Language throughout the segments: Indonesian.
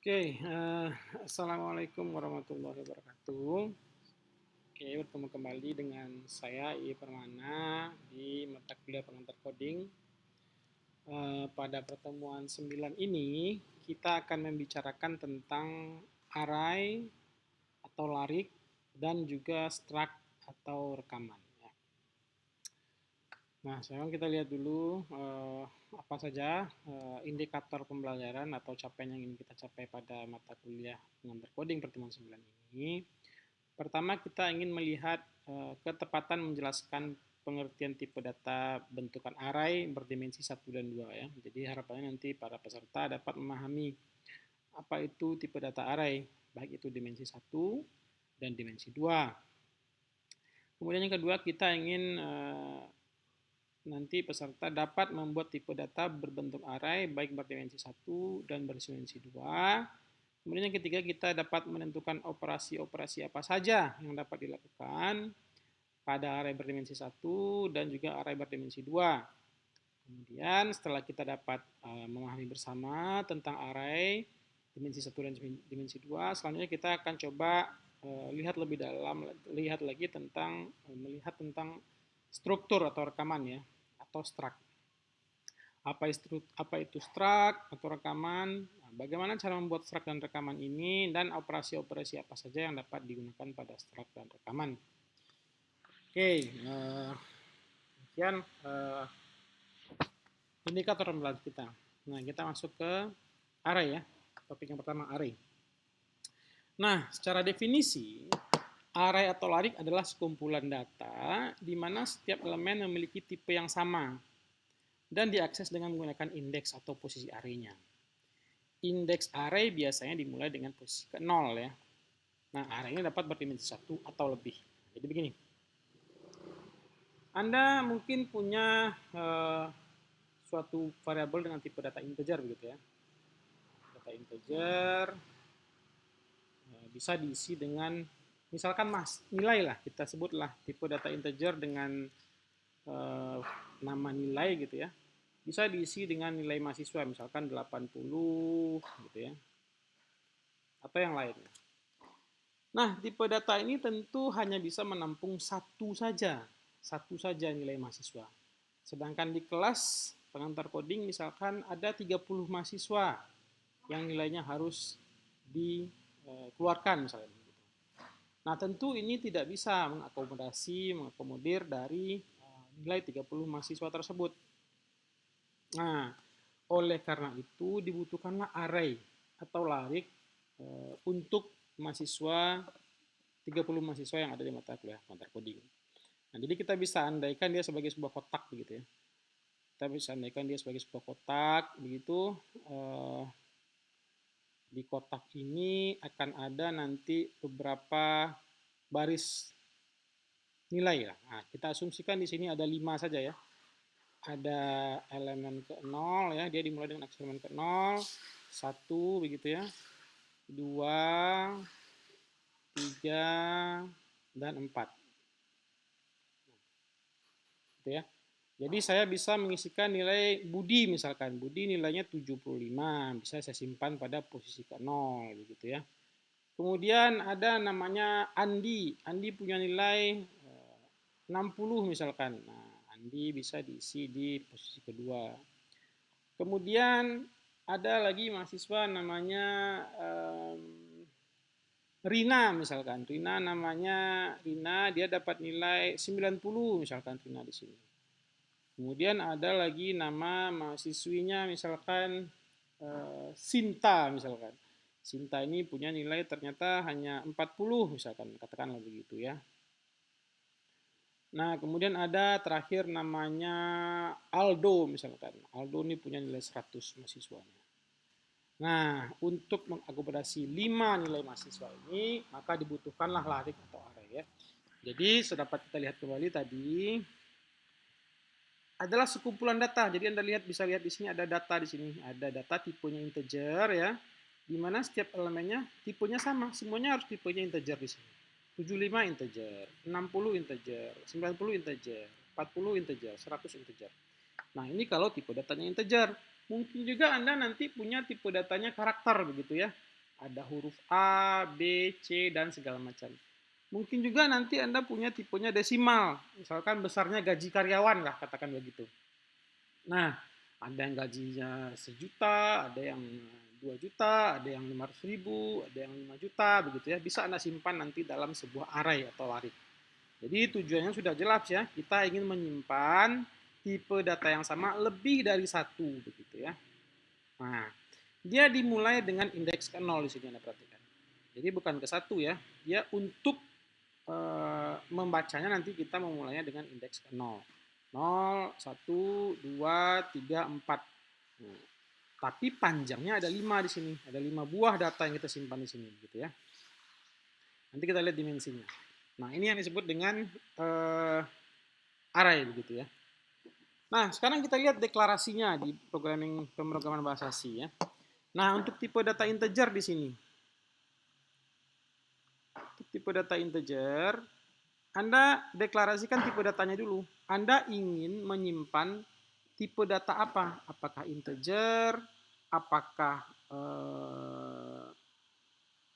Oke, assalamualaikum warahmatullahi wabarakatuh. Oke, bertemu kembali dengan saya I Permana di mata kuliah pengantar coding. Pada pertemuan 9 ini kita akan membicarakan tentang array atau larik dan juga struct atau rekaman. Nah, sekarang kita lihat dulu apa saja indikator pembelajaran atau capaian yang ingin kita capai pada mata kuliah pengantar coding pertemuan 9 ini. Pertama, kita ingin melihat ketepatan menjelaskan pengertian tipe data bentukan array berdimensi 1 dan 2 ya. Jadi harapannya nanti para peserta dapat memahami apa itu tipe data array, baik itu dimensi 1 dan dimensi 2. Kemudian yang kedua, kita ingin nanti peserta dapat membuat tipe data berbentuk array baik berdimensi 1 dan berdimensi 2. Kemudian yang ketiga, kita dapat menentukan operasi-operasi apa saja yang dapat dilakukan pada array berdimensi 1 dan juga array berdimensi 2. Kemudian setelah kita dapat memahami bersama tentang array dimensi 1 dan dimensi 2, selanjutnya kita akan coba lihat lebih dalam, lihat lagi tentang melihat tentang struktur atau rekaman ya, atau struct. Apa itu struct atau rekaman? Nah, bagaimana cara membuat struct dan rekaman ini, dan operasi-operasi apa saja yang dapat digunakan pada struct dan rekaman. Oke, sekian indikator pembelajaran kita. Nah, kita masuk ke array ya. Topik yang pertama, array. Nah, secara definisi, array atau larik adalah sekumpulan data di mana setiap elemen memiliki tipe yang sama dan diakses dengan menggunakan indeks atau posisi array-nya. Indeks array biasanya dimulai dengan posisi ke 0 ya. Nah, array-nya dapat berdimensi 1 atau lebih. Jadi begini. Anda mungkin punya suatu variabel dengan tipe data integer begitu ya. Data integer bisa diisi dengan misalkan nilai lah, kita sebutlah tipe data integer dengan nama nilai gitu ya. Bisa diisi dengan nilai mahasiswa misalkan 80 gitu ya. Atau yang lainnya. Nah, tipe data ini tentu hanya bisa menampung satu saja nilai mahasiswa. Sedangkan di kelas pengantar coding misalkan ada 30 mahasiswa yang nilainya harus dikeluarkan misalnya. Nah, tentu ini tidak bisa mengakomodir dari nilai 30 mahasiswa tersebut. Nah, oleh karena itu dibutuhkanlah array atau larik untuk mahasiswa 30 mahasiswa yang ada di mata kuliah pengantar coding. Nah, jadi kita bisa andaikan dia sebagai sebuah kotak begitu ya. Kita bisa andaikan dia sebagai sebuah kotak begitu. Di kotak ini akan ada nanti beberapa baris nilai ya. Nah, kita asumsikan di sini ada 5 saja ya. Ada elemen ke 0 ya, dia dimulai dengan elemen ke 0, 1 begitu ya. 2, 3, dan 4. Gitu ya. Jadi saya bisa mengisikan nilai Budi misalkan. Budi nilainya 75, bisa saya simpan pada posisi ke 0 begitu ya. Kemudian ada namanya Andi. Andi punya nilai 60 misalkan. Nah, Andi bisa diisi di posisi kedua. Kemudian ada lagi mahasiswa namanya Rina misalkan. Rina dia dapat nilai 90 misalkan Rina di sini. Kemudian ada lagi nama mahasiswinya misalkan Sinta misalkan. Sinta ini punya nilai ternyata hanya 40 misalkan, katakanlah begitu ya. Nah, kemudian ada terakhir namanya Aldo misalkan. Aldo ini punya nilai 100 mahasiswanya. Nah, untuk mengakomodasi 5 nilai mahasiswa ini, maka dibutuhkanlah larik atau array ya. Jadi, sedapat kita lihat kembali tadi, adalah sekumpulan data. Jadi Anda bisa lihat di sini ada data di sini. Ada data tipenya integer ya. Di mana setiap elemennya tipenya sama. Semuanya harus tipenya integer di sini. 75 integer, 60 integer, 90 integer, 40 integer, 100 integer. Nah, ini kalau tipe datanya integer. Mungkin juga Anda nanti punya tipe datanya karakter begitu ya. Ada huruf A, B, C, dan segala macam. Mungkin juga nanti Anda punya tipenya desimal. Misalkan besarnya gaji karyawan lah, katakan begitu. Nah, ada yang gajinya 1 juta, ada yang 2 juta, ada yang 500.000, ada yang 5 juta, begitu ya. Bisa Anda simpan nanti dalam sebuah array atau larik. Jadi tujuannya sudah jelas ya, kita ingin menyimpan tipe data yang sama lebih dari satu, begitu ya. Nah, dia dimulai dengan indeks ke 0 di sini Anda perhatikan. Jadi bukan ke 1 ya, dia untuk membacanya nanti kita memulainya dengan indeks ke 0. 0, 1, 2, 3, 4. Nah, tapi panjangnya ada 5 di sini. Ada 5 buah data yang kita simpan di sini, gitu ya. Nanti kita lihat dimensinya. Nah, ini yang disebut dengan array, begitu ya. Nah, sekarang kita lihat deklarasinya di pemrograman bahasa C ya. Nah, untuk tipe data integer di sini. Untuk tipe data integer, Anda deklarasikan tipe datanya dulu. Anda ingin menyimpan tipe data apa? Apakah integer? Apakah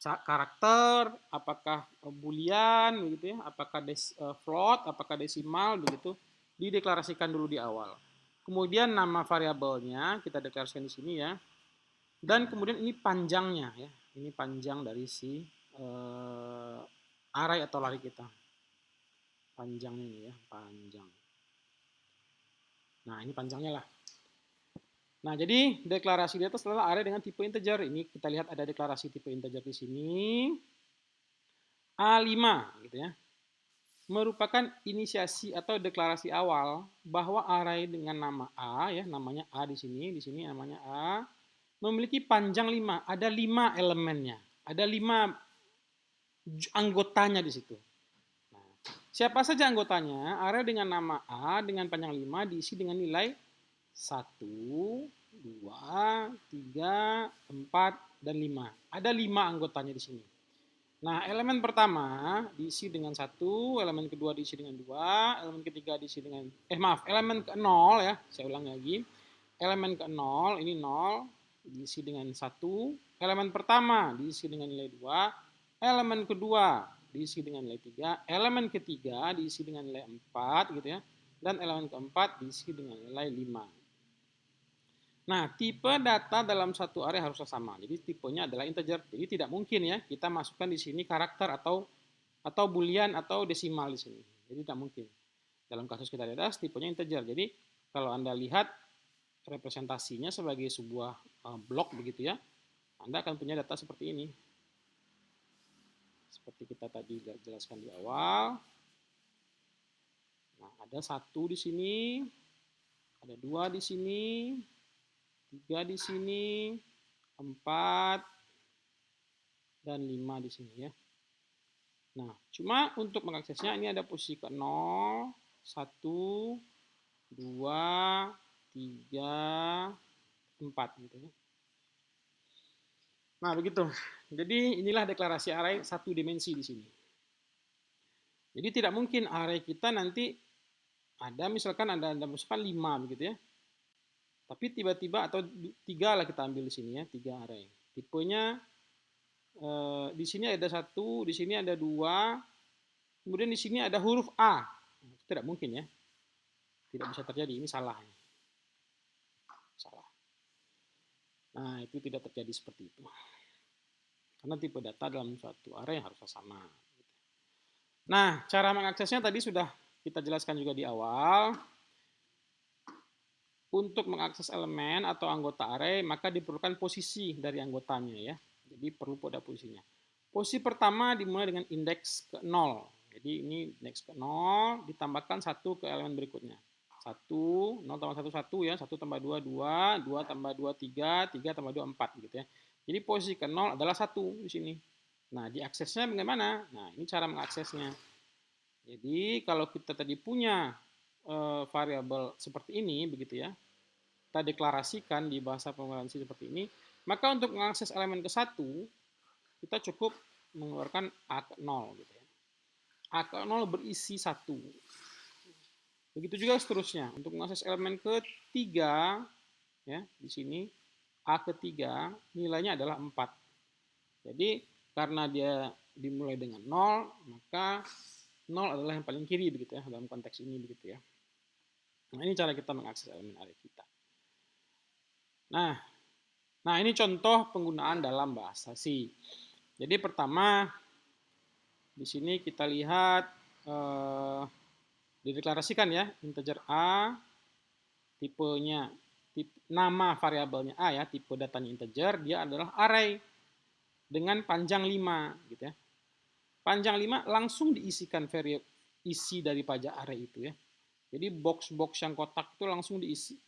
karakter? Apakah boolean? Begitu ya? Apakah float? Apakah desimal? Begitu. Dideklarasikan dulu di awal. Kemudian nama variabelnya kita deklarasikan di sini ya. Dan kemudian ini panjangnya ya. Ini panjang dari si array atau lari kita. Panjangnya ini ya, panjang. Nah, ini panjangnya lah. Nah, jadi deklarasi di atas adalah array dengan tipe integer. Ini kita lihat ada deklarasi tipe integer di sini. A5 gitu ya. Merupakan inisiasi atau deklarasi awal bahwa array dengan nama A ya, namanya A di sini namanya A, memiliki panjang 5, ada 5 elemennya. Ada 5 anggotanya di situ. Nah, siapa saja anggotanya? Array dengan nama A dengan panjang 5 diisi dengan nilai 1, 2, 3, 4, dan 5. Ada 5 anggotanya di sini. Nah, elemen pertama diisi dengan 1, elemen kedua diisi dengan 2, elemen ketiga diisi dengan elemen ke-0 ya, saya ulang lagi. Elemen ke-0 ini 0 diisi dengan 1, elemen pertama diisi dengan nilai 2, elemen kedua diisi dengan nilai 3, elemen ketiga diisi dengan nilai 4 gitu ya. Dan elemen keempat diisi dengan nilai 5. Nah, tipe data dalam satu array harusnya sama. Jadi tipenya adalah integer. Jadi tidak mungkin ya kita masukkan di sini karakter atau boolean atau desimal di sini. Jadi tidak mungkin. Dalam kasus kita lihat tipenya integer. Jadi kalau Anda lihat representasinya sebagai sebuah blok begitu ya, Anda akan punya data seperti ini. Seperti kita tadi jelaskan di awal. Nah, ada 1 di sini, ada 2 di sini, 3 di sini, 4, dan 5 di sini ya. Nah, cuma untuk mengaksesnya ini ada posisi ke 0, 1, 2, 3, 4 gitu ya. Nah, begitu. Jadi inilah deklarasi array satu dimensi di sini. Jadi tidak mungkin array kita nanti ada misalkan Anda masukkan 5 begitu ya. Tapi tiba-tiba atau 3 lah kita ambil di sini ya, 3 array. Tipenya di sini ada 1, di sini ada 2, kemudian di sini ada huruf A. Tidak mungkin ya. Tidak bisa terjadi, ini salah. Salah. Nah, itu tidak terjadi seperti itu. Karena tipe data dalam suatu array harus sama. Nah, cara mengaksesnya tadi sudah kita jelaskan juga di awal. Untuk mengakses elemen atau anggota array, maka diperlukan posisi dari anggotanya ya. Jadi perlu pada posisinya. Posisi pertama dimulai dengan indeks ke 0. Jadi ini indeks ke 0 ditambahkan 1 ke elemen berikutnya. 1, 0 tambah 1, 1 ya. 1 tambah 2, 2. 2 tambah 2, 3. 3 tambah 2, 4 gitu ya. Jadi posisi ke 0 adalah 1 di sini. Nah, diaksesnya bagaimana? Nah, ini cara mengaksesnya. Jadi kalau kita tadi punya variabel seperti ini begitu ya, kita deklarasikan di bahasa pemrograman C seperti ini, maka untuk mengakses elemen ke-1 kita cukup mengeluarkan A ke 0 gitu ya. A ke 0 berisi 1. Begitu juga seterusnya. Untuk mengakses elemen ke-3 ya, di sini A ke-3 nilainya adalah 4. Jadi karena dia dimulai dengan 0, maka 0 adalah yang paling kiri begitu ya dalam konteks ini begitu ya. Nah, ini cara kita mengakses elemen array kita. Nah, ini contoh penggunaan dalam bahasa C. Jadi pertama di sini kita lihat dideklarasikan ya integer A, tipenya nama variabelnya A ya, tipe datanya integer, dia adalah array dengan panjang 5 gitu ya. Panjang 5 langsung diisikan isi dari pajak array itu ya. Jadi box-box yang kotak itu langsung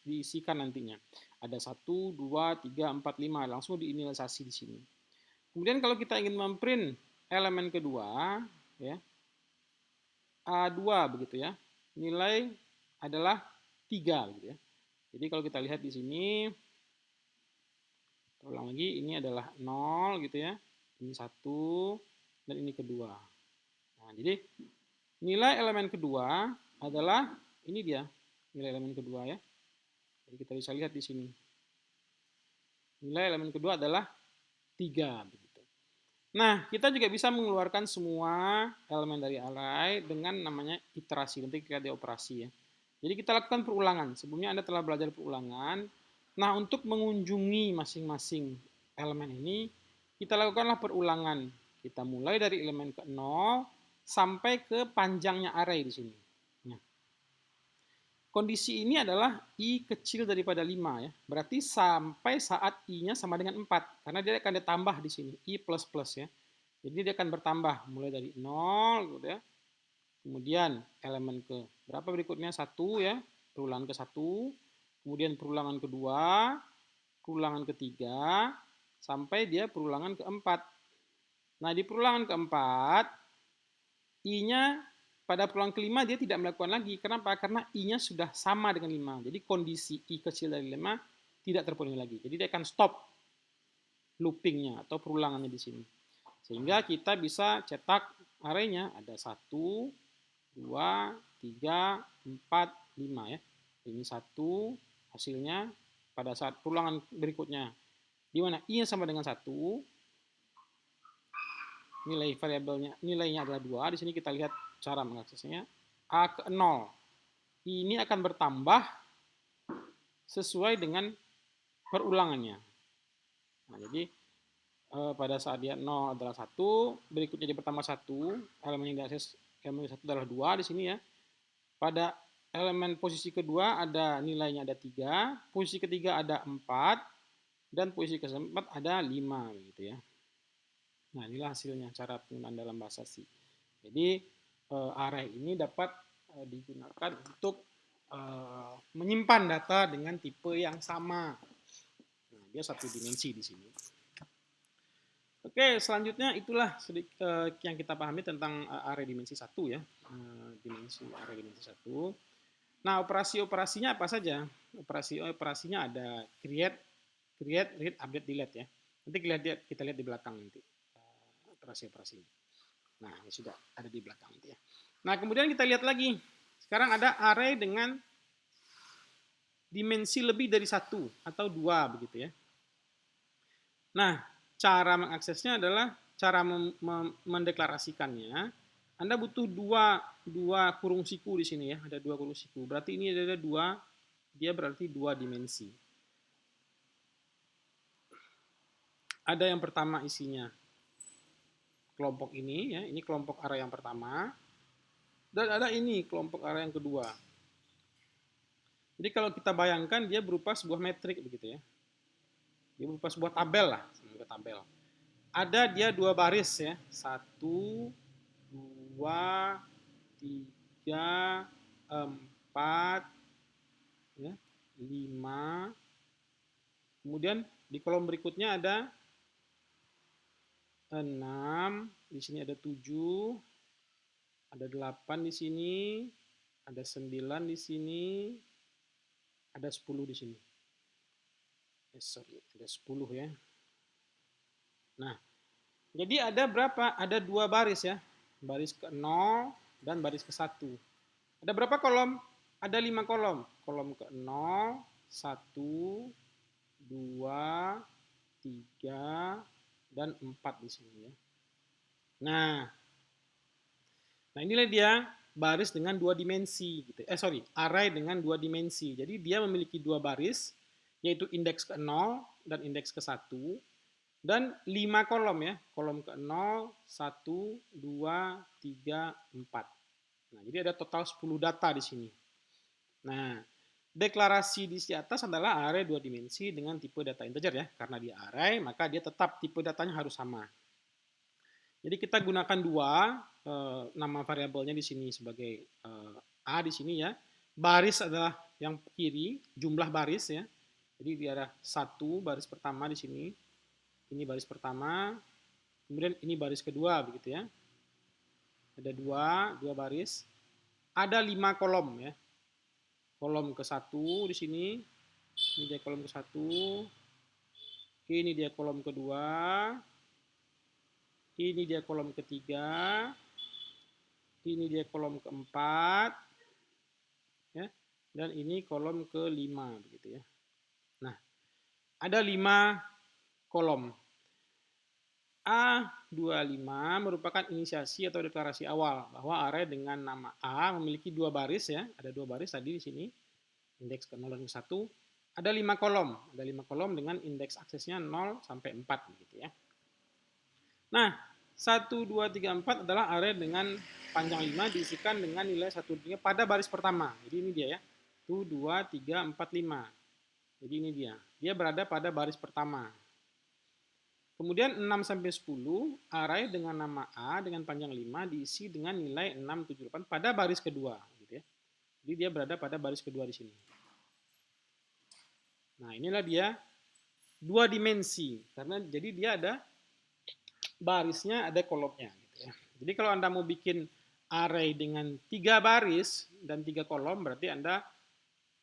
diisikan nantinya. Ada 1, 2, 3, 4, 5 langsung diinisialisasi di sini. Kemudian kalau kita ingin memprint elemen kedua ya, A2 begitu ya. Nilai adalah 3 gitu ya. Jadi kalau kita lihat di sini, ulang lagi, ini adalah 0 gitu ya, ini 1, dan ini kedua. Nah, jadi nilai elemen kedua adalah, ini dia, nilai elemen kedua ya. Jadi kita bisa lihat di sini. Nilai elemen kedua adalah 3. Begitu. Nah, kita juga bisa mengeluarkan semua elemen dari array dengan namanya iterasi. Nanti kita di operasi ya. Jadi kita lakukan perulangan. Sebelumnya Anda telah belajar perulangan. Nah, untuk mengunjungi masing-masing elemen ini, kita lakukanlah perulangan. Kita mulai dari elemen ke 0 sampai ke panjangnya array di sini. Nah, kondisi ini adalah I kecil daripada 5 ya. Berarti sampai saat I-nya sama dengan 4. Karena dia akan ditambah di sini. I plus plus ya. Jadi dia akan bertambah mulai dari 0 gitu ya. Kemudian elemen ke berapa berikutnya? 1 ya, perulangan ke 1, kemudian perulangan kedua, perulangan ketiga, sampai dia perulangan keempat. Nah, di perulangan keempat, I-nya pada perulangan kelima dia tidak melakukan lagi. Kenapa? Karena I-nya sudah sama dengan 5. Jadi kondisi I kecil dari 5 tidak terpenuhi lagi. Jadi dia akan stop loopingnya atau perulangannya di sini. Sehingga kita bisa cetak array-nya ada 1, 2, 3, 4, 5 ya. Ini 1 hasilnya pada saat perulangan berikutnya. Di mana I-nya sama dengan 1, nilai variabelnya nilainya adalah 2. Di sini kita lihat cara mengaksesnya. A ke 0. Ini akan bertambah sesuai dengan perulangannya. Nah, jadi pada saat dia 0 adalah 1, berikutnya dia bertambah 1, elemen yang diakses elemen 1 adalah 2 di sini ya. Pada elemen posisi kedua ada nilainya ada 3, posisi ketiga ada 4, dan posisi keempat ada 5 gitu ya. Nah, inilah hasilnya cara penggunaan dalam bahasa C. Jadi array ini dapat digunakan untuk menyimpan data dengan tipe yang sama. Nah, dia satu dimensi di sini. Oke, selanjutnya itulah yang kita pahami tentang array dimensi 1 ya. Dimensi array dimensi 1. Nah, operasi-operasinya apa saja? Operasinya ada create, read, update, delete ya. Nanti kita lihat di belakang nanti operasi-operasinya. Nah, ini sudah ada di belakang nanti ya. Nah, kemudian kita lihat lagi. Sekarang ada array dengan dimensi lebih dari 1 atau 2 begitu ya. Nah, cara mengaksesnya adalah cara mendeklarasikannya. Anda butuh dua kurung siku di sini ya, ada 2 kurung siku. Berarti ini ada 2, dia berarti 2 dimensi. Ada yang pertama isinya kelompok ini ya, ini kelompok array yang pertama. Dan ada ini kelompok array yang kedua. Jadi kalau kita bayangkan dia berupa sebuah metrik begitu ya. Dia berupa sebuah tabel lah, sebuah tabel. Ada dia 2 baris ya, 1, 2, 3, 4, ya, 5. Kemudian di kolom berikutnya ada 6, di sini ada 7, ada 8 di sini, ada 9 di sini, ada 10 di sini. Ada 10 ya. Nah, jadi ada berapa? Ada 2 baris ya. Baris ke-0 dan baris ke-1. Ada berapa kolom? Ada 5 kolom. Kolom ke-0, 1, 2, 3, dan 4 di sini ya. Nah inilah dia baris dengan dua dimensi gitu. Array dengan dua dimensi. Jadi dia memiliki dua baris, yaitu indeks ke-0 dan indeks ke-1 dan 5 kolom ya. Kolom ke-0, 1, 2, 3, 4. Nah, jadi ada total 10 data di sini. Nah, deklarasi di atas adalah array dua dimensi dengan tipe data integer ya. Karena dia array, maka dia tetap tipe datanya harus sama. Jadi kita gunakan dua nama variabelnya di sini sebagai A di sini ya. Baris adalah yang kiri, jumlah baris ya. Jadi dia ada 1 baris pertama di sini. Ini baris pertama. Kemudian ini baris kedua begitu ya. Ada dua baris. Ada 5 kolom ya. Kolom ke-1 di sini. Ini dia kolom ke-1. Ini dia kolom kedua. Ini dia kolom ketiga. Ini dia kolom keempat. Ya. Dan ini kolom kelima begitu ya. Nah, ada 5 kolom. A25 merupakan inisiasi atau deklarasi awal bahwa array dengan nama A memiliki dua baris ya. Ada dua baris tadi di sini. Indeks ke-0 dan ke-1. Ada 5 kolom. Ada 5 kolom dengan indeks aksesnya 0 sampai 4 begitu ya. Nah, 1, 2, 3, 4 adalah array dengan panjang 5 diisikan dengan nilai 1, 2, 3 pada baris pertama. Jadi ini dia ya. 1, 2, 3, 4, 5. Jadi ini dia. Dia berada pada baris pertama. Kemudian 6 sampai 10 array dengan nama A dengan panjang 5 diisi dengan nilai 6, 7, 8 pada baris kedua gitu ya. Jadi dia berada pada baris kedua di sini. Nah, inilah dia dua dimensi karena jadi dia ada barisnya, ada kolomnya gitu ya. Jadi kalau Anda mau bikin array dengan 3 baris dan 3 kolom berarti Anda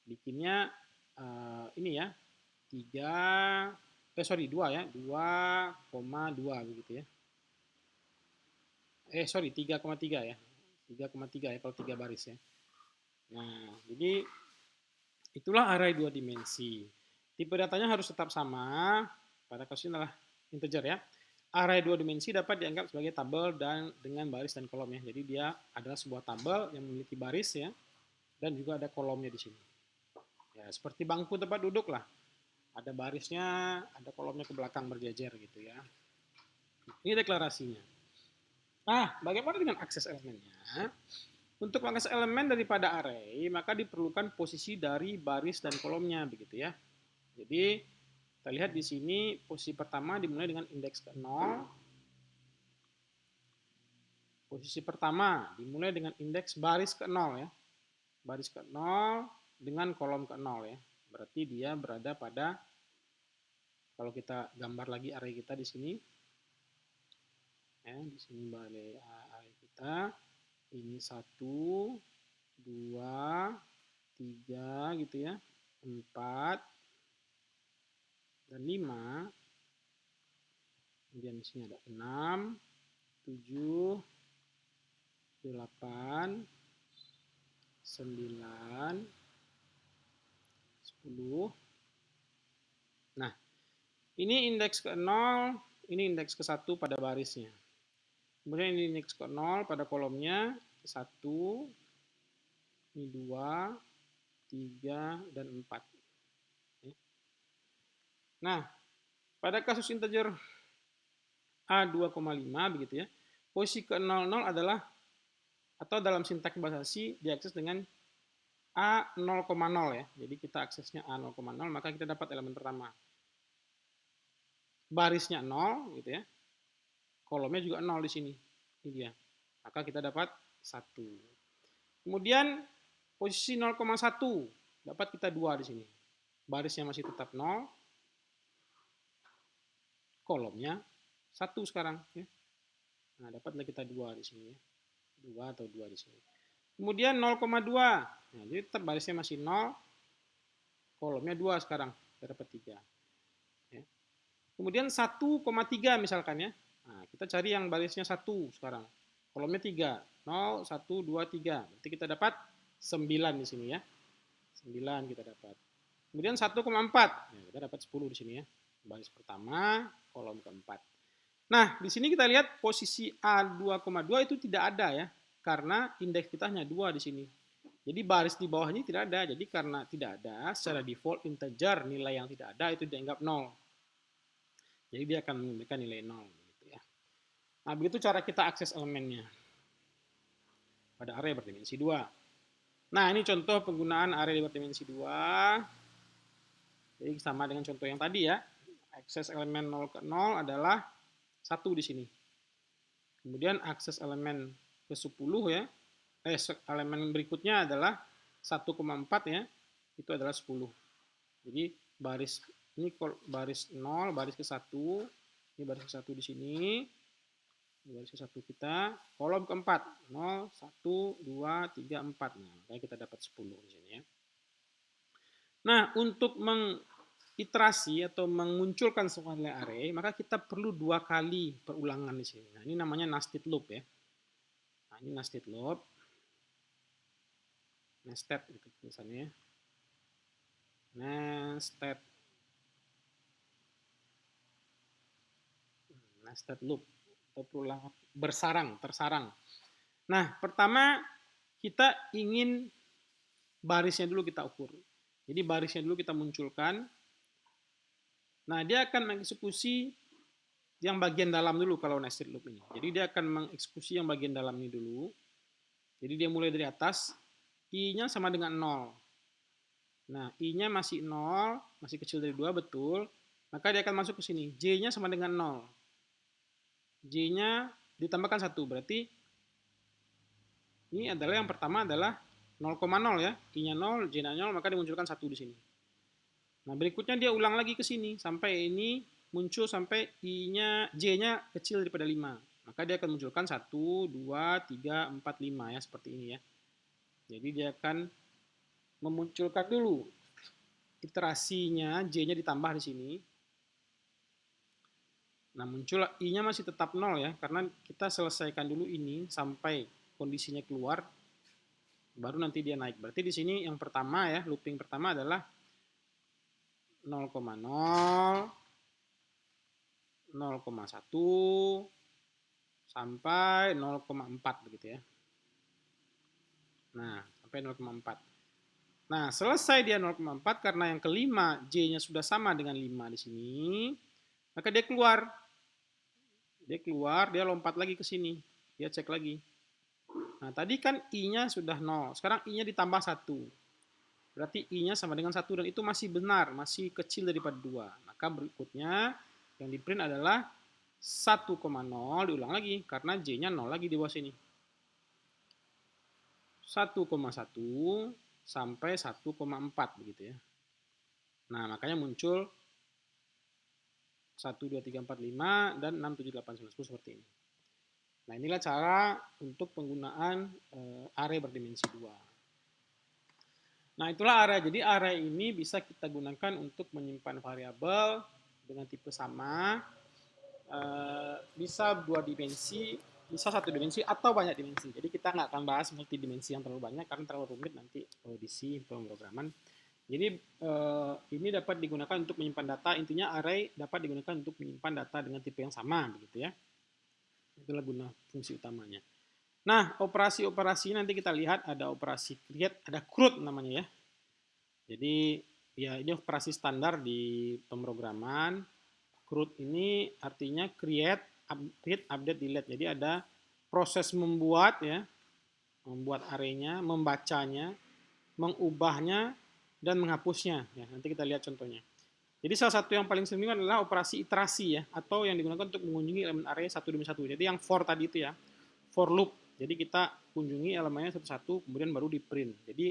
bikinnya ini ya. 2 ya, 2,2 begitu ya. 3,3 ya. 3,3 ya kalau 3 baris ya. Nah, jadi itulah array dua dimensi. Tipe datanya harus tetap sama, pada kasus ini adalah integer ya. Array dua dimensi dapat dianggap sebagai tabel dan dengan baris dan kolom ya. Jadi dia adalah sebuah tabel yang memiliki baris ya, dan juga ada kolomnya di sini. Ya, seperti bangku tempat duduk lah. Ada barisnya, ada kolomnya ke belakang berjejer gitu ya. Ini deklarasinya. Nah, bagaimana dengan akses elemennya? Untuk mengakses elemen daripada array, maka diperlukan posisi dari baris dan kolomnya begitu ya. Jadi, kita lihat di sini posisi pertama dimulai dengan indeks ke-0. Posisi pertama dimulai dengan indeks baris ke-0 ya. Baris ke-0 dengan kolom ke-0 ya. Berarti dia berada pada, kalau kita gambar lagi array kita di sini, ya, di sini array kita, ini 1, 2, 3 gitu ya, 4, dan 5. Kemudian di sini ada 6, 7, 8, 9, 10. Nah, ini indeks ke-0, ini indeks ke-1 pada barisnya. Kemudian ini indeks ke-0 pada kolomnya, 1, ini 2, 3, dan 4. Nah, pada kasus integer A2,5 begitu ya, posisi ke-00 adalah, atau dalam sintaks bahasa C diakses dengan A0,0 ya. Jadi kita aksesnya A0,0, maka kita dapat elemen pertama. Barisnya 0 gitu ya. Kolomnya juga 0 di sini. Ini dia. Maka kita dapat 1. Kemudian posisi 0,1 dapat kita 2 di sini. Barisnya masih tetap 0. Kolomnya 1 sekarang ya. Nah, dapatlah kita 2 di sini ya. 2 atau 2 di sini. Kemudian 0,2. Nah, jadi tetap barisnya masih 0. Kolomnya 2 sekarang. Kita dapat 3. Ya. Kemudian 1,3 misalkan ya. Nah, kita cari yang barisnya 1 sekarang. Kolomnya 3. 0, 1, 2, 3. Berarti kita dapat 9 di sini ya. 9 kita dapat. Kemudian 1,4. Nah, kita dapat 10 di sini ya. Baris pertama, kolom keempat. Nah, di sini kita lihat posisi A2,2 itu tidak ada ya, karena indeks kita hanya 2 di sini. Jadi baris di bawah ini tidak ada, jadi karena tidak ada, secara default integer nilai yang tidak ada itu dianggap 0. Jadi dia akan memberikan nilai 0. Gitu ya. Nah, begitu cara kita akses elemennya pada array berdimensi 2. Nah, ini contoh penggunaan array berdimensi 2. Jadi sama dengan contoh yang tadi ya. Akses elemen 0 ke 0 adalah 1 di sini. Kemudian akses elemen ke 10 ya. Elemen berikutnya adalah 1,4 ya. Itu adalah 10. Jadi baris ini baris 0, baris ke 1. Ini baris ke 1 di sini. Ini baris ke 1 kita. Kolom keempat 0, 1, 2, 3, 4. Nah, makanya kita dapat 10 di sini ya. Nah, untuk iterasi atau memunculkan sebuah nilai array, maka kita perlu 2 kali perulangan di sini. Nah, ini namanya nested loop ya. Nah, ini nested loop. Nested gitu tulisannya. Nested loop atau perulangan bersarang, tersarang. Nah, pertama kita ingin barisnya dulu kita ukur. Jadi barisnya dulu kita munculkan. Nah, dia akan mengeksekusi yang bagian dalam dulu kalau nested loop ini. Jadi dia akan mengeksekusi yang bagian dalam ini dulu. Jadi dia mulai dari atas, I-nya sama dengan 0. Nah, I-nya masih 0, masih kecil dari 2, betul. Maka dia akan masuk ke sini. J-nya sama dengan 0. J-nya ditambahkan 1, berarti ini adalah yang pertama adalah 0,0 ya. I-nya 0, J-nya 0, maka dimunculkan 1 di sini. Nah, berikutnya dia ulang lagi ke sini sampai ini muncul sampai I-nya, J-nya kecil daripada 5. Maka dia akan munculkan 1, 2, 3, 4, 5 ya, seperti ini ya. Jadi dia akan memunculkan dulu iterasinya, J-nya ditambah di sini. Nah, muncul I-nya masih tetap 0 ya, karena kita selesaikan dulu ini sampai kondisinya keluar, baru nanti dia naik. Berarti di sini yang pertama ya, looping pertama adalah 0,0, 0,1 sampai 0,4 begitu ya. Nah, sampai 0,4. Nah, selesai dia 0,4 karena yang kelima J-nya sudah sama dengan 5 di sini, maka dia keluar. Dia lompat lagi ke sini. Dia cek lagi. Nah, tadi kan I-nya sudah 0, sekarang I-nya ditambah 1. Berarti I-nya sama dengan 1 dan itu masih benar, masih kecil daripada 2. Maka berikutnya yang di print adalah 1,0 diulang lagi karena J-nya 0 lagi di bawah sini. 1,1 sampai 1,4 begitu ya. Nah, makanya muncul 1, 2, 3, 4, 5 dan 6, 7, 8, 9, 10 seperti ini. Nah, inilah cara untuk penggunaan array berdimensi 2. Nah, itulah array. Jadi array ini bisa kita gunakan untuk menyimpan variabel dengan tipe sama, bisa 2 dimensi, bisa 1 dimensi atau banyak dimensi. Jadi kita nggak akan bahas multidimensi yang terlalu banyak karena terlalu rumit nanti di C pemrograman. Jadi ini dapat digunakan untuk menyimpan data. Intinya array dapat digunakan untuk menyimpan data dengan tipe yang sama, begitu ya. Itulah guna fungsi utamanya. Nah, operasi-operasi nanti kita lihat ada operasi create, ada CRUD namanya ya. Jadi ya ini operasi standar di pemrograman. CRUD ini artinya create, update, delete. Jadi ada proses membuat ya, membuat array-nya, membacanya, mengubahnya dan menghapusnya. Ya, nanti kita lihat contohnya. Jadi salah satu yang paling sering adalah operasi iterasi ya, atau yang digunakan untuk mengunjungi elemen array satu demi satu. Jadi yang for tadi itu ya, for loop. Jadi kita kunjungi elemennya satu-satu, kemudian baru di print. Jadi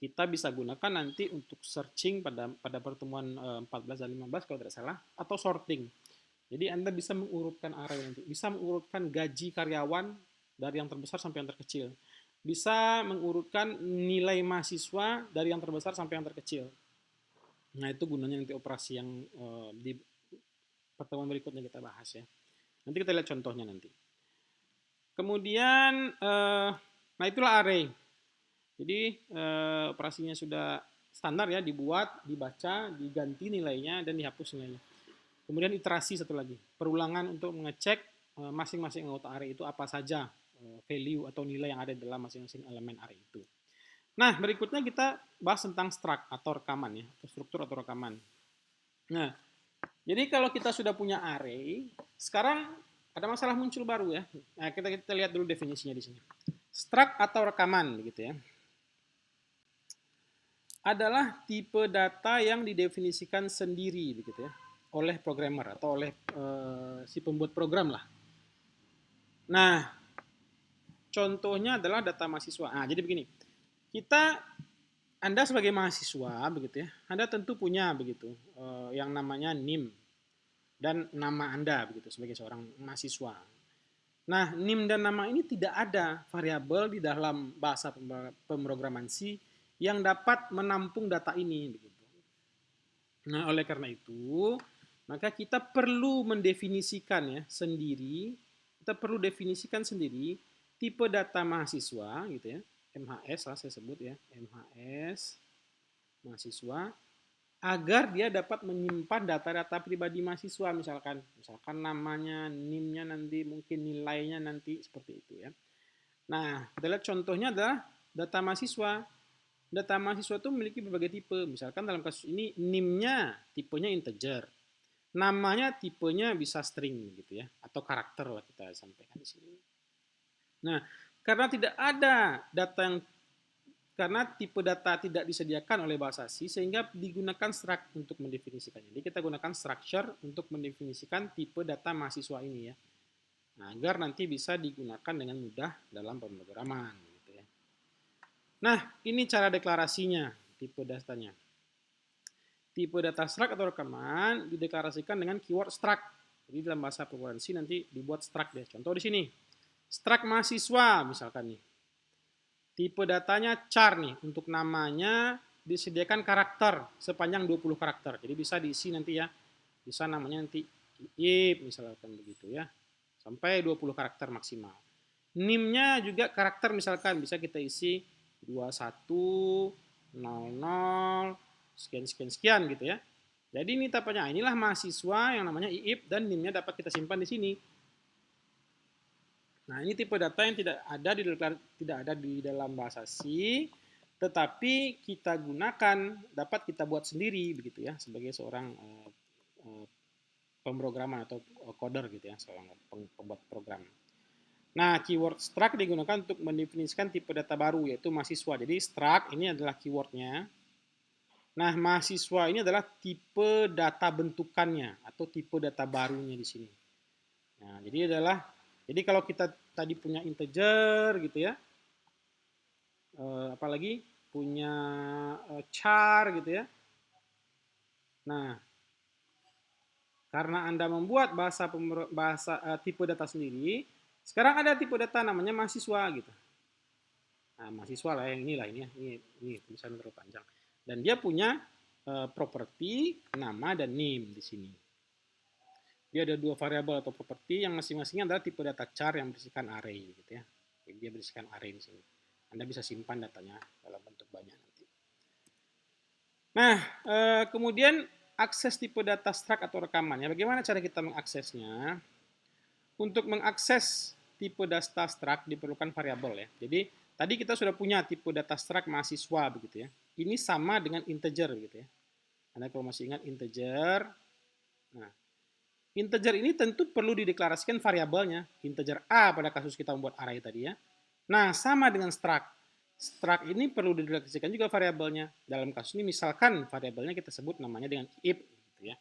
kita bisa gunakan nanti untuk searching pada pertemuan 14 dan 15 kalau tidak salah, atau sorting. Jadi Anda bisa mengurutkan array nanti, bisa mengurutkan gaji karyawan dari yang terbesar sampai yang terkecil. Bisa mengurutkan nilai mahasiswa dari yang terbesar sampai yang terkecil. Nah, itu gunanya nanti operasi yang di pertemuan berikutnya kita bahas ya. Nanti kita lihat contohnya nanti. Kemudian, nah itulah array. Jadi operasinya sudah standar ya, dibuat, dibaca, diganti nilainya, dan dihapus nilainya. Kemudian iterasi satu lagi, perulangan untuk mengecek masing-masing anggota array itu apa saja value atau nilai yang ada dalam masing-masing elemen array itu. Nah, berikutnya kita bahas tentang struct atau rekaman ya, atau struktur atau rekaman. Nah, jadi kalau kita sudah punya array, sekarang ada masalah muncul baru ya. Nah, kita lihat dulu definisinya di sini. Struct atau rekaman begitu ya, adalah tipe data yang didefinisikan sendiri begitu ya, oleh programmer atau oleh si pembuat program lah. Nah, contohnya adalah data mahasiswa. Nah, jadi begini, Anda sebagai mahasiswa begitu ya, Anda tentu punya begitu yang namanya NIM dan nama Anda begitu sebagai seorang mahasiswa. Nah, NIM dan nama ini tidak ada variabel di dalam bahasa pemrograman C yang dapat menampung data ini begitu. Nah, oleh karena itu, maka kita perlu mendefinisikan ya sendiri, kita perlu definisikan sendiri tipe data mahasiswa gitu ya. MHS lah saya sebut ya, MHS mahasiswa, agar dia dapat menyimpan data-data pribadi mahasiswa, misalkan namanya, NIM-nya nanti, mungkin nilainya nanti, seperti itu ya. Nah, adalah contohnya adalah data mahasiswa. Data mahasiswa itu memiliki berbagai tipe. Misalkan dalam kasus ini NIM-nya tipenya integer. Namanya tipenya bisa string gitu ya, atau karakter lah kita sampaikan di sini. Nah, karena tidak ada data yang karena tipe data tidak disediakan oleh bahasa C, sehingga digunakan struct untuk mendefinisikannya. Jadi kita gunakan structure untuk mendefinisikan tipe data mahasiswa ini ya. Nah, agar nanti bisa digunakan dengan mudah dalam pemrograman. Gitu ya. Nah, ini cara deklarasinya, tipe datanya. Tipe data struct atau rekaman dideklarasikan dengan keyword struct. Jadi dalam bahasa pemrograman C nanti dibuat struct deh. Contoh di sini, struct mahasiswa misalkan nih. Tipe datanya char nih, untuk namanya disediakan karakter sepanjang 20 karakter. Jadi bisa diisi nanti ya, bisa namanya nanti if misalkan begitu ya, sampai 20 karakter maksimal. NIM-nya juga karakter misalkan bisa kita isi 21, 00, sekian gitu ya. Jadi ini tapanya, inilah mahasiswa yang namanya if dan NIM-nya dapat kita simpan di sini. Nah, ini tipe data yang tidak ada di dalam bahasa C, tetapi kita gunakan, dapat kita buat sendiri begitu ya, sebagai seorang pemrograman atau coder gitu ya, seorang pembuat program. Nah, keyword struct digunakan untuk mendefinisikan tipe data baru, yaitu mahasiswa. Jadi struct ini adalah keywordnya. Nah, mahasiswa ini adalah tipe data bentukannya atau tipe data barunya di sini. Nah, jadi kalau kita tadi punya integer gitu ya, apalagi punya char gitu ya. Nah, karena Anda membuat tipe data sendiri, sekarang ada tipe data namanya mahasiswa gitu. Nah, mahasiswa lah yang inilah ini tulisan terlalu panjang. Dan dia punya properti nama dan name di sini. Dia ada dua variabel atau properti yang masing-masingnya adalah tipe data char yang berisikan array gitu ya. Jadi dia berisikan array di sini. Anda bisa simpan datanya dalam bentuk banyak nanti. Nah, kemudian akses tipe data struct atau rekaman ya. Bagaimana cara kita mengaksesnya? Untuk mengakses tipe data struct diperlukan variabel ya. Jadi tadi kita sudah punya tipe data struct mahasiswa begitu ya. Ini sama dengan integer gitu ya. Anda kalau masih ingat integer. Nah, integer ini tentu perlu dideklarasikan variabelnya. Integer A pada kasus kita membuat array tadi ya. Nah, sama dengan struct. Struct ini perlu dideklarasikan juga variabelnya. Dalam kasus ini misalkan variabelnya kita sebut namanya dengan if gitu ya.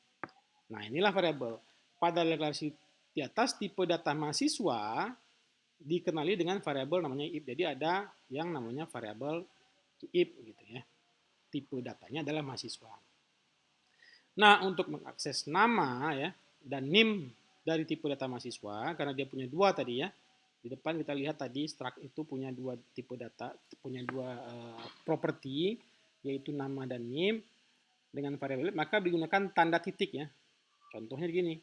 Nah, inilah variabel. Pada deklarasi di atas tipe data mahasiswa dikenali dengan variabel namanya if. Jadi ada yang namanya variabel if gitu ya. Tipe datanya adalah mahasiswa. Nah, untuk mengakses nama ya dan NIM dari tipe data mahasiswa, karena dia punya dua tadi ya. Di depan kita lihat tadi struct itu punya dua tipe data, punya dua properti, yaitu nama dan NIM dengan variabel, maka digunakan tanda titik ya. Contohnya begini,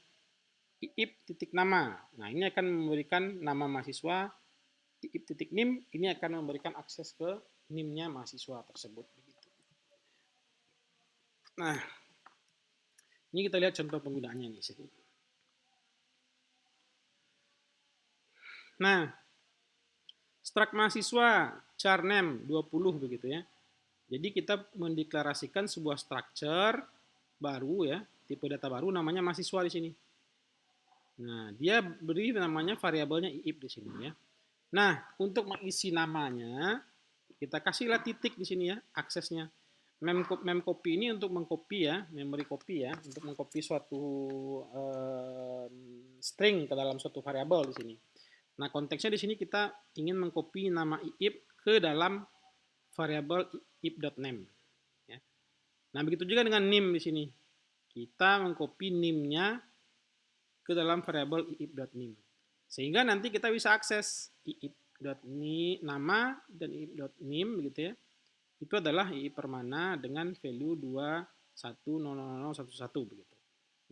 if titik nama. Nah, ini akan memberikan nama mahasiswa, if titik NIM, ini akan memberikan akses ke NIM-nya mahasiswa tersebut. Nah, Ini kita lihat contoh penggunaannya nih. Nah, struct mahasiswa char name 20 begitu ya. Jadi kita mendeklarasikan sebuah structure baru ya, tipe data baru namanya mahasiswa di sini. Nah, dia beri namanya variabelnya iip di sini ya. Nah, untuk mengisi namanya, kita kasihlah titik di sini ya, aksesnya. Memcopy ini untuk mengcopy ya, memory copy ya, untuk mengcopy suatu string ke dalam suatu variabel di sini. Nah, konteksnya di sini kita ingin mengcopy nama iip ke dalam variabel iip.name. Ya. Nah, begitu juga dengan nim di sini. Kita mengcopy nim-nya ke dalam variabel iip.nim. Sehingga nanti kita bisa akses iip.nim nama dan iip.nim begitu ya. Itu adalah iip permana dengan value 21000011 begitu.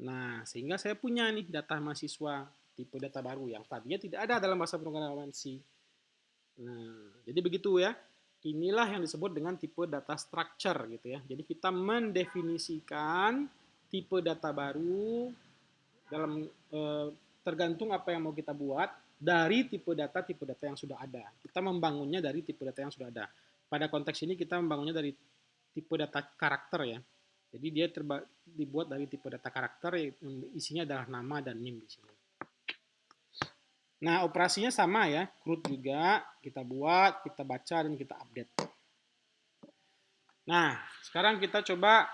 Nah, sehingga saya punya nih data mahasiswa tipe data baru yang tadinya tidak ada dalam bahasa pemrograman C. Nah, jadi begitu ya. Inilah yang disebut dengan tipe data structure gitu ya. Jadi kita mendefinisikan tipe data baru dalam tergantung apa yang mau kita buat dari tipe data yang sudah ada. Kita membangunnya dari tipe data yang sudah ada. Pada konteks ini kita membangunnya dari tipe data karakter ya. Jadi dia dibuat dari tipe data karakter yang isinya adalah nama dan nim di sini. Nah, operasinya sama ya, CRUD juga kita buat, kita baca dan kita update. Nah, sekarang kita coba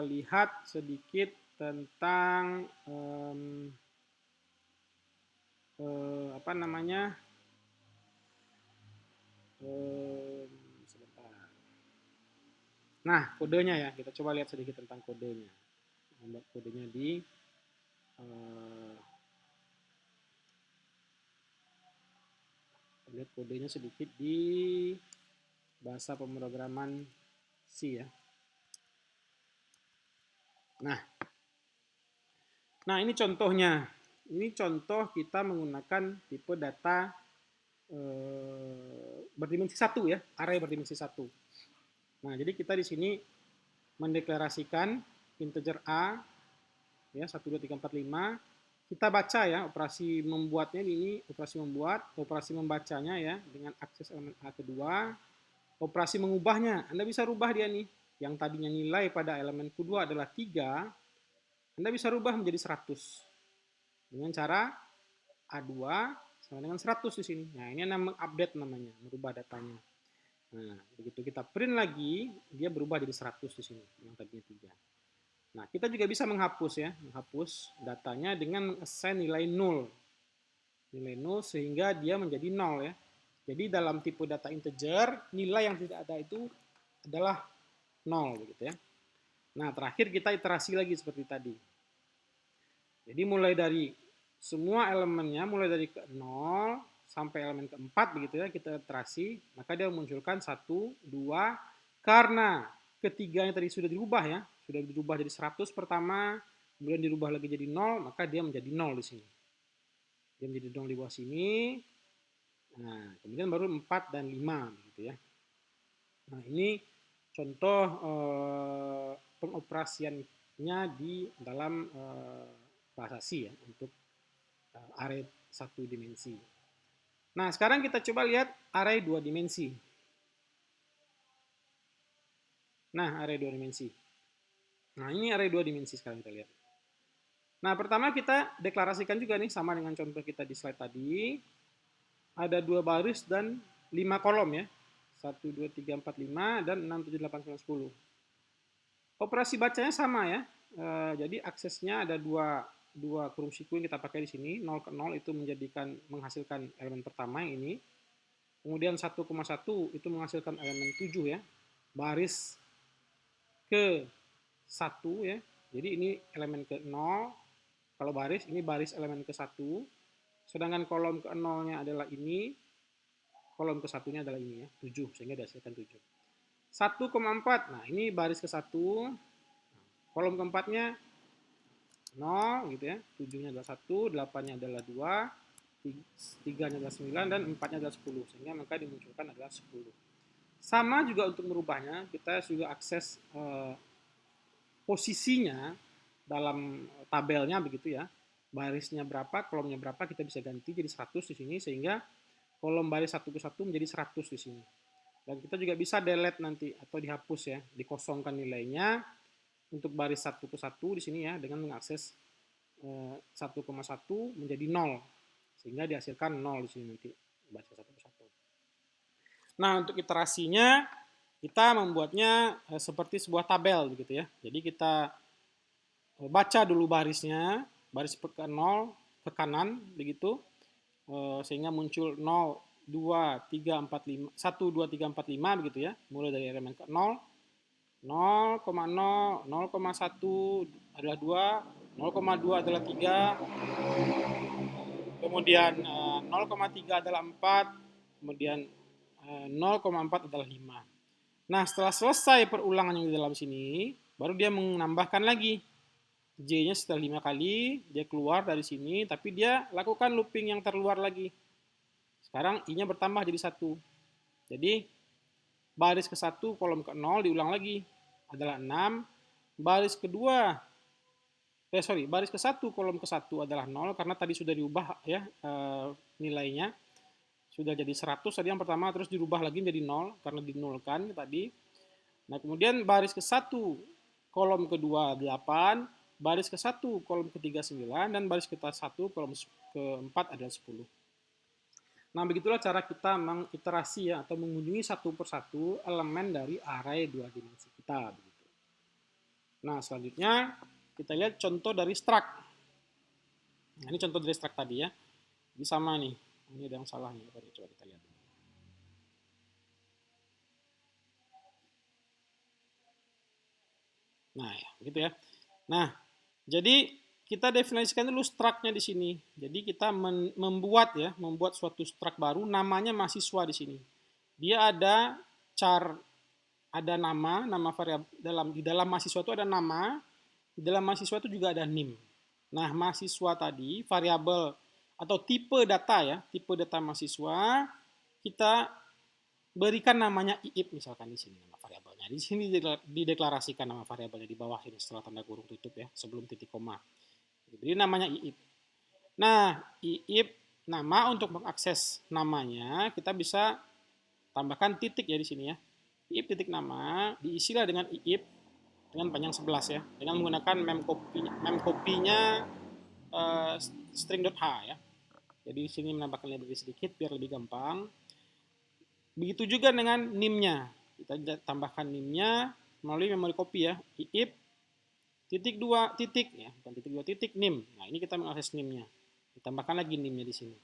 lihat sedikit tentang apa namanya? Sebentar. Nah, kodenya ya, kita coba lihat sedikit tentang kodenya. Kodenya di lihat kodenya sedikit di bahasa pemrograman C ya. Nah ini contohnya. Ini contoh kita menggunakan tipe data berdimensi 1 ya, array berdimensi 1. Nah, jadi kita di sini mendeklarasikan integer A ya 1 2 3 4 5. Kita baca ya, operasi membuatnya ini operasi membuat, operasi membacanya ya dengan akses elemen A kedua, operasi mengubahnya. Anda bisa rubah dia nih. Yang tadinya nilai pada elemen kedua adalah 3, Anda bisa rubah menjadi 100. Dengan cara A2 sama dengan 100 di sini. Nah, ini mengupdate namanya, merubah datanya. Nah, begitu kita print lagi, dia berubah jadi 100 di sini, yang tadinya 3. Nah, kita juga bisa menghapus ya, menghapus datanya dengan assign nilai 0. Nilai 0 sehingga dia menjadi 0 ya. Jadi dalam tipe data integer, nilai yang tidak ada itu adalah 0 begitu ya. Nah, terakhir kita iterasi lagi seperti tadi. Jadi mulai dari semua elemennya, mulai dari ke 0 sampai elemen keempat begitu ya, kita iterasi, maka dia memunculkan 1, 2, karena ketiganya tadi sudah dirubah ya, sudah dirubah jadi 100 pertama, kemudian dirubah lagi jadi 0, maka dia menjadi 0 di sini. Dia menjadi 0 di bawah sini. Nah, kemudian baru 4 dan 5 begitu ya. Nah, ini contoh pengoperasiannya di dalam bahasa C ya, untuk array 1 dimensi. Nah, sekarang kita coba lihat array 2 dimensi. Nah, array 2 dimensi. Nah, ini array 2 dimensi sekarang kita lihat. Nah, pertama kita deklarasikan juga nih, sama dengan contoh kita di slide tadi. Ada 2 baris dan 5 kolom ya. 1, 2, 3, 4, 5, dan 6, 7, 8, 9, 10. Operasi bacanya sama ya. Jadi aksesnya ada dua kurung siku yang kita pakai di sini. 0 ke 0 itu menghasilkan elemen pertama yang ini. Kemudian 1,1 itu menghasilkan elemen 7 ya. Baris ke 1 ya. Jadi ini elemen ke 0. Kalau baris, ini baris elemen ke 1. Sedangkan kolom ke 0-nya adalah ini. Kolom ke 1-nya adalah ini ya, 7. Sehingga dihasilkan 7. 1,4. Nah, ini baris ke 1. Kolom keempatnya 0 gitu ya. 7-nya adalah 1, 8-nya adalah 2, 3-nya adalah 9, dan 4-nya adalah 10. Sehingga maka dimunculkan adalah 10. Sama juga untuk merubahnya, kita juga akses posisinya. dalam tabelnya begitu ya. Barisnya berapa, kolomnya berapa, kita bisa ganti jadi 100 di sini, sehingga kolom baris satu ke satu menjadi 100 di sini. Dan kita juga bisa delete nanti atau dihapus ya, dikosongkan nilainya untuk baris satu ke satu di sini ya, dengan mengakses 1,1 menjadi 0, sehingga dihasilkan 0 di sini nanti baris satu ke satu. Nah, untuk iterasinya kita membuatnya seperti sebuah tabel begitu ya. Jadi kita baca dulu barisnya, baris ke 0 ke kanan begitu, sehingga muncul 0, 2, 3, 4, 5, 1, 2, 3, 4, 5 begitu ya, mulai dari elemen ke 0, 0,0, 0,1 adalah 2, 0,2 adalah 3, kemudian 0,3 adalah 4, kemudian 0,4 adalah 5. Nah, setelah selesai perulangan yang di dalam sini, baru dia menambahkan lagi. J-nya setelah 5 kali, dia keluar dari sini, tapi dia lakukan looping yang terluar lagi. Sekarang I-nya bertambah jadi 1. Jadi, baris ke-1, kolom ke-0 diulang lagi. Adalah 6. Baris kedua, baris ke-1, kolom ke-1 adalah 0, karena tadi sudah diubah ya nilainya. Sudah jadi 100 tadi yang pertama, terus dirubah lagi menjadi 0 karena dinolkan tadi. Nah, kemudian baris ke-1 kolom kedua 8, baris ke-1 kolom ketiga 9, dan baris ke-1 kolom keempat adalah 10. Nah, begitulah cara kita mengiterasi ya, atau mengunjungi satu persatu elemen dari array 2 dimensi kita. Begitu. Nah, selanjutnya kita lihat contoh dari struct. Nah, ini contoh dari struct tadi ya. Ini sama nih. Ini ada yang salah nih, coba kita lihat. Nah, ya, begitu ya. Nah, jadi kita definisikan dulu struct-nya di sini. Jadi kita membuat suatu struct baru, namanya mahasiswa di sini. Dia ada ada nama variabel di dalam mahasiswa itu ada nama, di dalam mahasiswa itu juga ada nim. Nah, mahasiswa tadi variabel atau tipe data mahasiswa kita berikan namanya iip misalkan di sini nama variabelnya. Di sini dideklarasikan nama variabelnya di bawah ini setelah tanda kurung tutup ya, sebelum titik koma. Jadi namanya iip. Nah, iip nama, untuk mengakses namanya kita bisa tambahkan titik ya di sini ya. Iip titik nama diisilah dengan iip dengan panjang 11 ya, dengan menggunakan memcopy-nya string.h ya. Jadi di sini menambahkan library sedikit biar lebih gampang. Begitu juga dengan nim-nya. Kita tambahkan nim-nya melalui memori copy ya. iip titik 2 titik ya, bukan titik 2 titik nim. Nah, ini kita mengakses nim-nya. Ditambahkan lagi nim-nya di sini.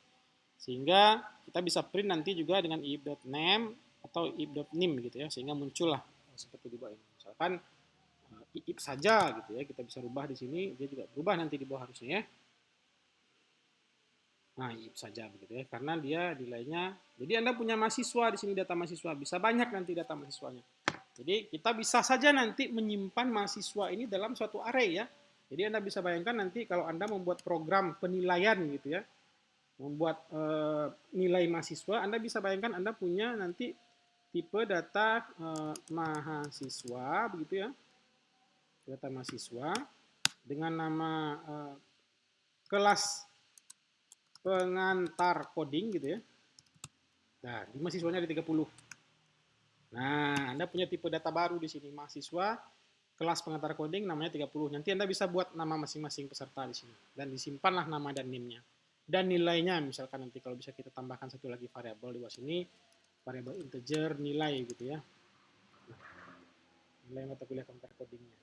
Sehingga kita bisa print nanti juga dengan iip.name atau iip.nim gitu ya, sehingga muncullah seperti di bawah ini. Misalkan iip saja gitu ya, kita bisa rubah di sini, dia juga berubah nanti di bawah harusnya ya. Nah, iip saja begitu ya, karena dia nilainya. Jadi Anda punya mahasiswa di sini, data mahasiswa, bisa banyak nanti data mahasiswanya. Jadi kita bisa saja nanti menyimpan mahasiswa ini dalam suatu array ya. Jadi Anda bisa bayangkan nanti kalau Anda membuat program penilaian gitu ya, membuat nilai mahasiswa, Anda bisa bayangkan Anda punya nanti tipe data mahasiswa begitu ya, data mahasiswa dengan nama kelas pengantar coding gitu ya. Nah, di mahasiswanya ada 30. Nah, Anda punya tipe data baru di sini, mahasiswa kelas pengantar coding namanya 30. Nanti Anda bisa buat nama masing-masing peserta di sini dan disimpanlah nama dan NIM-nya. Dan nilainya misalkan nanti kalau bisa kita tambahkan satu lagi variabel di bawah sini, variabel integer nilai gitu ya. Nah, nilai mata kuliah pengantar codingnya.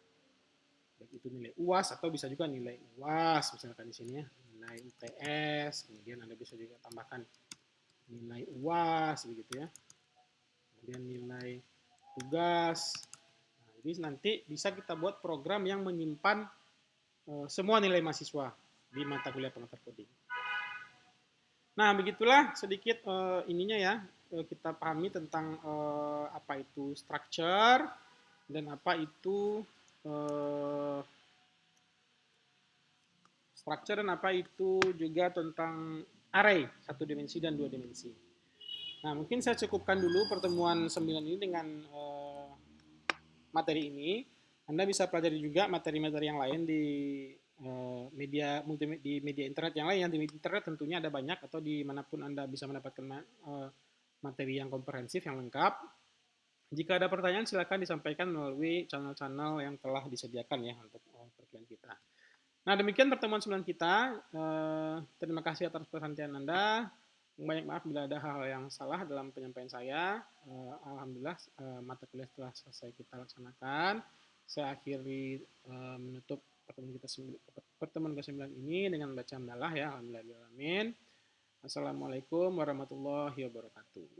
Baik itu nilai UAS atau bisa juga nilai UAS misalkan di sini ya, nilai UTS, kemudian Anda bisa juga tambahkan nilai UAS begitu ya. Kemudian nilai tugas. Nah, jadi nanti bisa kita buat program yang menyimpan semua nilai mahasiswa di mata kuliah pengantar coding. Nah, begitulah sedikit ininya ya, kita pahami tentang apa itu structure dan apa itu juga tentang array, satu dimensi dan dua dimensi. Nah, mungkin saya cukupkan dulu pertemuan 9 ini dengan materi ini. Anda bisa pelajari juga materi-materi yang lain di di media internet yang lain. Di internet tentunya ada banyak, atau di manapun Anda bisa mendapatkan materi yang komprehensif, yang lengkap. Jika ada pertanyaan, silakan disampaikan melalui channel-channel yang telah disediakan ya untuk perkuliahan kita. Nah, demikian pertemuan 9 kita. Terima kasih atas perhatian Anda. Banyak maaf bila ada hal yang salah dalam penyampaian saya. Alhamdulillah mata kuliah telah selesai kita laksanakan. Saya akhiri menutup pertemuan ke-9 ini dengan baca hamdalah ya. Alhamdulillahirrahmanirrahim. Assalamualaikum warahmatullahi wabarakatuh.